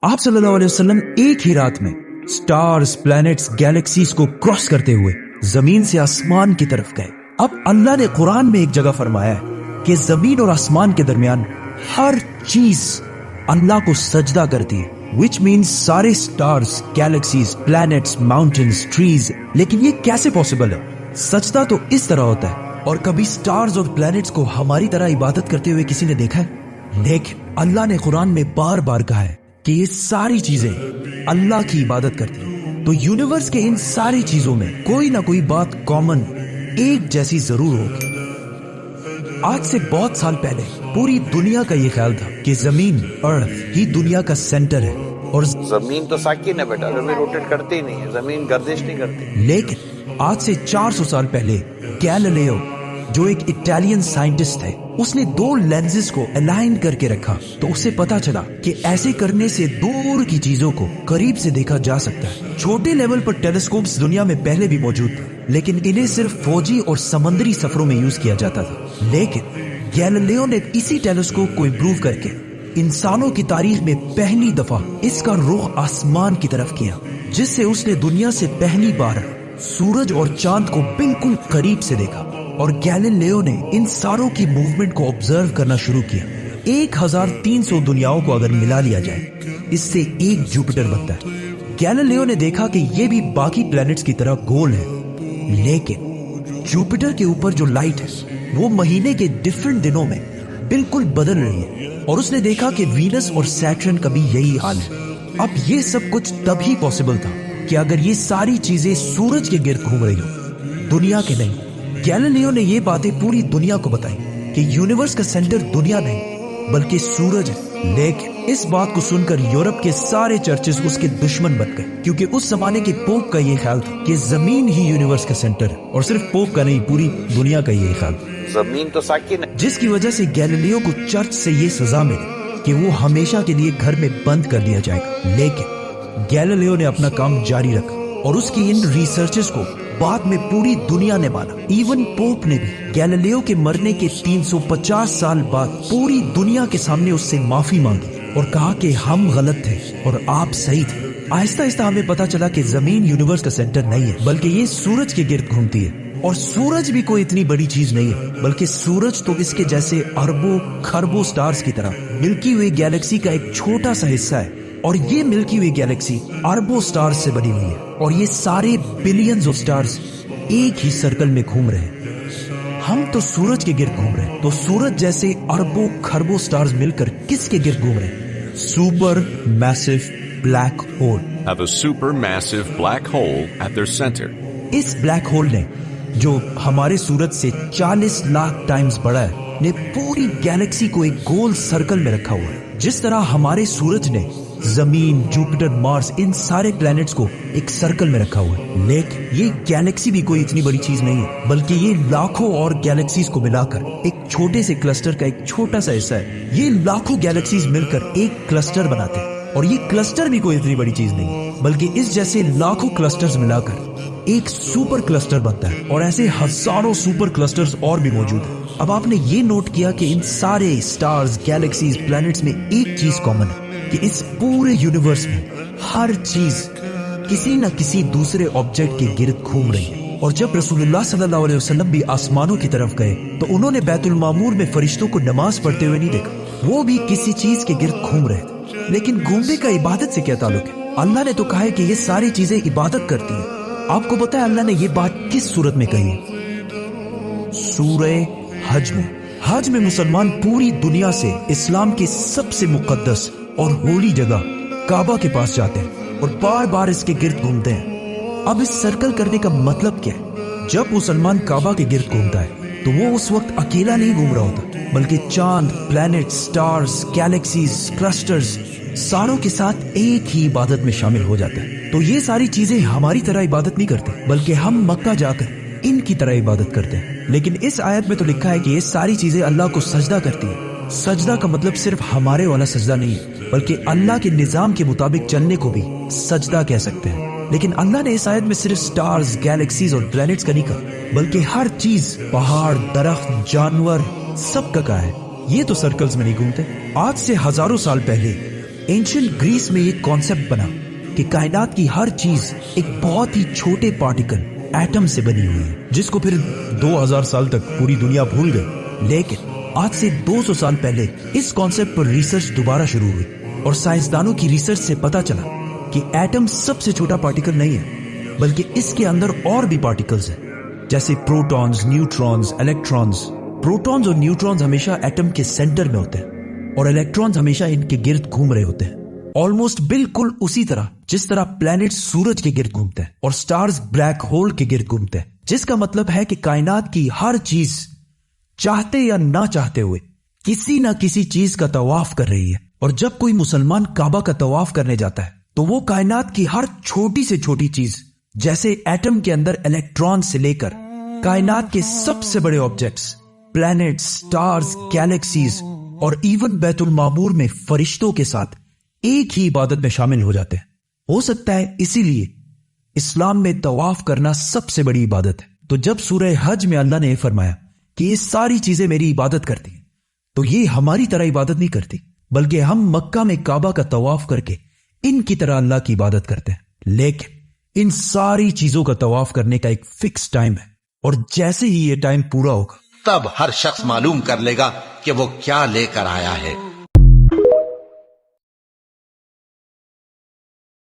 आप सल्लल्लाहु अलैहि वसल्लम एक ही रात में स्टार्स, प्लैनेट्स, गैलेक्सीज को क्रॉस करते हुए जमीन से आसमान की तरफ गए। अब अल्लाह ने कुरान में एक जगह फरमाया है कि जमीन और आसमान के दरमियान हर चीज अल्लाह को सजदा करती है, विच मीन्स सारे stars, galaxies, planets, mountains, trees. लेकिन ये कैसे पॉसिबल है? सजदा तो इस तरह होता है। और कभी स्टार्स और प्लैनेट्स को हमारी तरह इबादत करते हुए किसी ने देखा है? लेकिन अल्लाह ने कुरान में बार बार कहा है कि ये सारी चीजें अल्लाह की इबादत करती हैं। तो यूनिवर्स के इन सारी चीजों में कोई ना कोई बात कॉमन, एक जैसी जरूर होगी। आज से बहुत साल पहले पूरी दुनिया का ये ख्याल था कि जमीन, अर्थ ही दुनिया का सेंटर है। और जमीन तो साकिन है बेटा, जमीन रोटेट करती ही नहीं है, जमीन गर्दिश नहीं करती। लेकिन आज से 400 साल पहले गैलीलियो, जो एक इटालियन साइंटिस्ट थे, उसने दो लेंसेज को अलाइन करके रखा तो उसे पता चला कि ऐसे करने से दूर की चीजों को करीब से देखा जा सकता है। छोटे लेवल पर टेलीस्कोप्स दुनिया में पहले भी मौजूद थे, लेकिन इन्हें सिर्फ फौजी और समुद्री सफरों में यूज किया जाता था। लेकिन गैलीलियो ने इसी टेलीस्कोप को इम्प्रूव करके इंसानों की तारीख में पहली दफा इसका रुख आसमान की तरफ किया, जिससे उसने दुनिया से पहली बार सूरज और चांद को बिल्कुल करीब से देखा। और गैलीलियो ने इन सारों की मूवमेंट को ऑब्जर्व करना शुरू किया। 1300 दुनियाओं को अगर मिला लिया जाए, इससे एक जुपिटर बनता है। गैलीलियो ने देखा कि ये भी बाकी प्लैनेट्स की तरह गोल है, लेकिन जुपिटर के ऊपर जो लाइट है वो महीने के डिफरेंट दिनों में बिल्कुल बदल रही है। और उसने देखा कि वीनस और सैटर्न का भी यही हाल है। अब ये सब कुछ तभी पॉसिबल था कि अगर ये सारी चीजें सूरज के गिर्द घूम रही हो, दुनिया के नहीं। गैलीलियो ने ये बातें पूरी दुनिया को बताई कि यूनिवर्स का सेंटर दुनिया नहीं बल्कि सूरज है। लेकिन इस बात को सुनकर यूरोप के सारे चर्चेस उसके दुश्मन बन गए, क्योंकि उस जमाने के पोप का ये ख्याल था कि जमीन ही यूनिवर्स का सेंटर है। और सिर्फ पोप का नहीं, पूरी दुनिया का ये ख्याल, जमीन तो साकिन है। जिसकी वजह से गैलीलियो को चर्च से ये सजा मिली कि वो हमेशा के लिए घर में बंद कर दिया जाएगा। लेकिन गैलीलियो ने अपना काम जारी रखा और उसकी इन रिसर्चेस को बाद में पूरी दुनिया ने माना। इवन पोप ने भी गैलीलियो के मरने के 350 साल बाद पूरी दुनिया के सामने उससे माफी मांगी और कहा कि हम गलत थे और आप सही थे। आहिस्ता आहिस्ता हमें पता चला कि जमीन यूनिवर्स का सेंटर नहीं है, बल्कि ये सूरज के गिर्द घूमती है। और सूरज भी कोई इतनी बड़ी चीज नहीं है, बल्कि सूरज तो इसके जैसे अरबों खरबों स्टार्स की तरह मिल्की वे गैलेक्सी का एक छोटा सा हिस्सा है। और ये मिल्की वे गैलेक्सी अरबों स्टार्स से बनी हुई है, और ये सारे बिलियंस ऑफ स्टार्स एक ही सर्कल में घूम रहे हैं। हम तो सूरज के गिर्द घूम रहे हैं, तो सूरज जैसे अरबों खरबों स्टार्स मिलकर किसके गिर्द घूम रहे हैं? Super massive black hole. Have a supermassive black hole at their center. इस ब्लैक होल ने, जो हमारे सूरज से 40 लाख टाइम्स बड़ा है, ने पूरी गैलेक्सी को एक गोल सर्कल में रखा हुआ है। जिस तरह हमारे सूरज ने जमीन, जुपिटर, मार्स, इन सारे प्लैनेट्स को एक सर्कल में रखा हुआ है। लेकिन ये गैलेक्सी भी कोई इतनी बड़ी चीज नहीं है, बल्कि ये लाखों और गैलेक्सीज को मिलाकर एक छोटे से क्लस्टर का एक छोटा सा हिस्सा है। ये लाखों गैलेक्सीज मिलकर एक क्लस्टर बनाते हैं, और ये क्लस्टर भी कोई इतनी बड़ी चीज नहीं है, बल्कि इस जैसे लाखों क्लस्टर्स मिलाकर एक सुपर क्लस्टर बनता है। और ऐसे हजारों सुपर क्लस्टर्स और भी मौजूद है। अब आपने ये नोट किया कि इन सारे स्टार्स, गैलेक्सीज, प्लैनेट्स में एक चीज कॉमन है कि इस पूरे यूनिवर्स में हर चीज किसी न किसी दूसरे ऑब्जेक्ट के गिर्द घूम रही है। और जब रसूलुल्लाह सल्लल्लाहु अलैहि वसल्लम भी आसमानों की तरफ गए तो उन्होंने बैतुल मामूर में फरिश्तों को नमाज पढ़ते हुए नहीं देखा, वो भी किसी चीज के गिर्द घूम रहे थे। लेकिन घूमने का इबादत से क्या ताल्लुक है? अल्लाह ने तो कहा है कि ये सारी चीजें इबादत करती हैं। आपको पता है अल्लाह ने ये बात किस सूरत में कही है? सूरह हज में। हज में मुसलमान पूरी दुनिया से इस्लाम की सबसे मुकद्दस और होली जगह काबा के पास जाते हैं और बार बार इसके गिर्द घूमते हैं। अब इस सर्कल करने का मतलब क्या है? जब मुसलमान काबा के गिर्द घूमता है तो वो उस वक्त अकेला नहीं घूम रहा होता, बल्कि चांद, प्लैनेट, स्टार्स, गैलेक्सीज, क्लस्टर्स सारों के साथ एक ही इबादत में शामिल हो जाता है। तो ये सारी चीजें हमारी तरह इबादत नहीं करते, बल्कि हम मक्का जाकर इनकी तरह इबादत करते हैं। लेकिन इस आयत में तो लिखा है कि ये सारी चीजें अल्लाह को सजदा करती हैं। सजदा का मतलब सिर्फ हमारे वाला सजदा नहीं है, बल्कि अल्लाह के निजाम के मुताबिक चलने को भी सजदा कह सकते हैं। लेकिन अल्लाह ने इस आयत में सिर्फ स्टार्स, गैलेक्सीज और प्लैनेट्स का नहीं कहा, बल्कि हर चीज, पहाड़, दरख्त, जानवर, सब का कहा है। ये तो सर्कल्स में नहीं घूमते। आज से हजारों साल पहले एंशियंट ग्रीस में ये कॉन्सेप्ट बना कि कायनात की हर चीज एक बहुत ही छोटे पार्टिकल एटम से बनी हुई है, जिसको फिर 2000 साल तक पूरी दुनिया भूल गई। लेकिन आज से 200 साल पहले इस कॉन्सेप्ट पर रिसर्च दोबारा शुरू हुई और साइंसदानों की रिसर्च से पता चला कि एटम सबसे छोटा पार्टिकल नहीं है, बल्कि इसके अंदर और भी पार्टिकल्स हैं, जैसे प्रोटॉन्स, न्यूट्रॉन्स, इलेक्ट्रॉन्स। प्रोटॉन्स और न्यूट्रॉन्स हमेशा एटम के सेंटर में होते हैं और इलेक्ट्रॉन्स हमेशा इनके गिर्द घूम रहे होते हैं, ऑलमोस्ट बिल्कुल उसी तरह जिस तरह प्लैनेट सूरज के गिर्द घूमते हैं और स्टार्स ब्लैक होल के गिर्द घूमते हैं। जिसका मतलब है कि कायनात की हर चीज चाहते या ना चाहते हुए किसी ना किसी चीज का तवाफ कर रही है। और जब कोई मुसलमान काबा का तवाफ करने जाता है तो वो कायनात की हर छोटी से छोटी चीज, जैसे एटम के अंदर इलेक्ट्रॉन से लेकर कायनात के सबसे बड़े ऑब्जेक्ट्स, प्लैनेट्स, स्टार्स, गैलेक्सीज और इवन बैतुल मामूर में फरिश्तों के साथ एक ही इबादत में शामिल हो जाते हैं। हो सकता है इसीलिए इस्लाम में तवाफ करना सबसे बड़ी इबादत है। तो जब सूरह हज में अल्लाह ने फरमाया कि ये सारी चीजें मेरी इबादत करती हैं, तो ये हमारी तरह इबादत नहीं करती, बल्कि हम मक्का में काबा का तवाफ करके इनकी तरह अल्लाह की इबादत करते हैं। लेकिन इन सारी चीजों का तवाफ करने का एक फिक्स टाइम है और जैसे ही ये टाइम पूरा होगा तब हर शख्स मालूम कर लेगा कि वो क्या लेकर आया है।